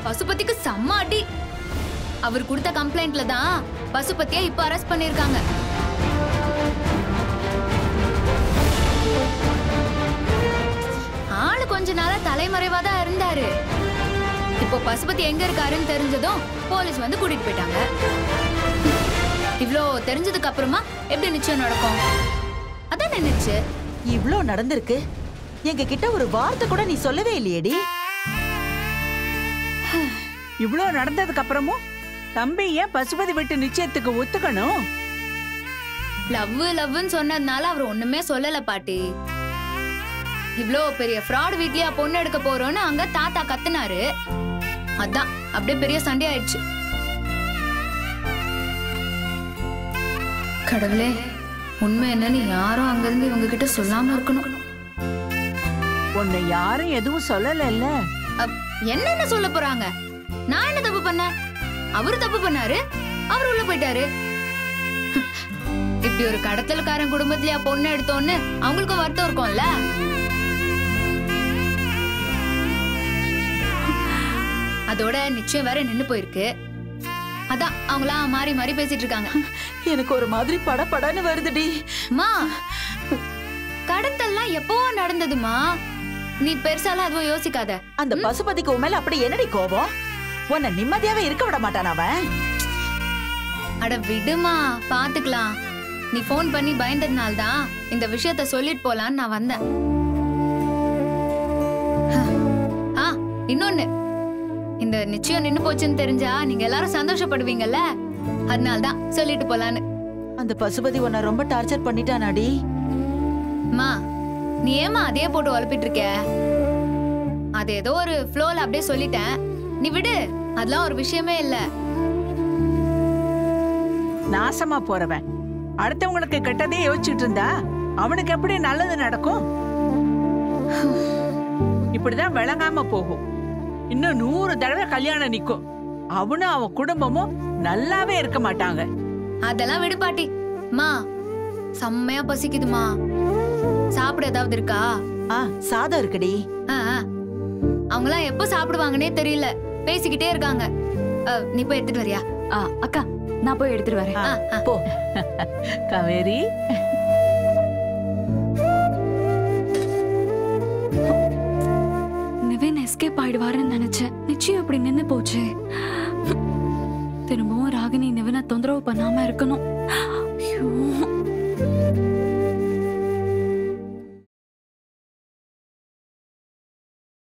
பசுபதிக்கு செம்ம அடி. அவர் கொடுத்த கம்ப்ளைண்ட்ல தான் பசுபதியை இப்ப அரெஸ்ட் பண்ணிருக்காங்க. ஆளு கொஞ்ச நாளா தலைமறைவா தான் இருந்தாரு. இப்போ பசுபதி எங்க இருக்காருன்னு தெரிஞ்சதும் போலீஸ் வந்து கூட்டிட்டு போயிட்டாங்க. இவ்ளோ தெரிஞ்சதுக்கு அப்புறமா எப்படி நிச்சயம் நடக்கும்? அதான் நினைச்சு. இவ்ளோ நடந்திருக்கு, எங்க கிட்ட ஒரு வார்த்தை கூட நீ சொல்லவே இல்லையேடி. இவ்ளோ நடந்ததுக்கு அப்புறமும் தம்பி ஏன் பசுபதி வீட்டு நிச்சயத்துக்கு ஒத்துக்கணும்? லவ்னு சொன்னதுனால அவர் ஒண்ணுமே சொல்லல பாட்டி. இவ்ளோ பெரிய ஃப்ராட் வீட்லயா பொண்ணு எடுக்க போறோம்னு அங்க தாத்தா கத்துனாரு. அதான் அப்படியே பெரிய சண்டை ஆயிடுச்சு. கடவுளே, உண்மை என்னன்னு யாரும் அங்க இருந்து இவங்க கிட்ட சொல்லாம இருக்கணும். உன்னை யாரும் எதுவும் சொல்லல. என்னென்ன சொல்ல போறாங்க? நான் என்ன தப்பு பண்ண? அவரு தப்பு பண்ணாரு, அவரு உள்ள போயிட்டாரு. இப்படி ஒரு கடத்தல்காரன் குடும்பத்திலயா பொண்ணு எடுத்தோன்னு அவங்களுக்கும் வருத்தம் இருக்கும்ல. அதோட நிச்சயம் வேற நின்னு போயிருக்கு. அதான் அவங்களா மாறி மாறி பேசிட்டு இருக்காங்க. எனக்கு ஒரு மாதிரி படபடன்னு வருதுடி. மா, கடத்தல்லாம் எப்பவோ நடந்ததுமா. நீ பெருசாலாம் அதுவும் யோசிக்காத. அந்த பசுபதிக்கு உன் மேல அப்படி என்னடி கோபம்? உன்னை நிம்மதியாவே இருக்க விட மாட்டான் அவன். அட விடுமா, பாத்துக்கலாம். நீ போன் பண்ணி பயந்ததுனால தான் இந்த விஷயத்த சொல்லிட்டு போலான்னு நான் வந்தேன். இன்னொன்னு, இந்த நிச்சயம் நின்னு போச்சுன்னு தெரிஞ்சா நீங்க எல்லாரும் சந்தோஷப்படுவீங்கல்ல, அதனால்தான் சொல்லிட்டு போலான்னு. அந்த பசுபதி உன்னை ரொம்ப டார்ச்சர் பண்ணிட்டானாடி. மா, நீ ஏமா அதே போட்டு உழப்பிட்டு இருக்க? அது ஏதோ ஒரு ஃப்ளோல அப்படியே சொல்லிட்டேன், நீ விடு. அதெல்லாம் ஒரு விஷயமே இல்ல. நாசமா போறவன் அடுத்தவங்களுக்கு கெட்டதே யோசிச்சுட்டு இருந்தா அவனுக்கு எப்படி நல்லது நடக்கும்? இப்படிதான் விளங்காம போகும். இன்னும் 100 தடவை கல்யாணம் நிக்கும். அவனும் அவன் குடும்பமும் நல்லாவே இருக்க மாட்டாங்க. அதெல்லாம் விடு பாட்டி. மா, செம்மையா பசிக்குதுமா. சாப்பிட ஏதாவது இருக்கா? சாதம் இருக்குடி. அவங்களாம் எப்ப சாப்பிடுவாங்கன்னே தெரியல, பேசிக்கிட்டே இருக்காங்க. நீ போய் எடுத்துட்டு வரியா? அக்கா, நான் போய் எடுத்துட்டு வரேன். போ. காவேரி, நிவின் எஸ்கேப் ஆயிடுவாருன்னு நினைச்சேன். நிச்சயம் அப்படி நின்னு போச்சு. திரும்பவும் ராகினி நிவினை தொந்தரவு பண்ணாம இருக்கணும். ஐயோ.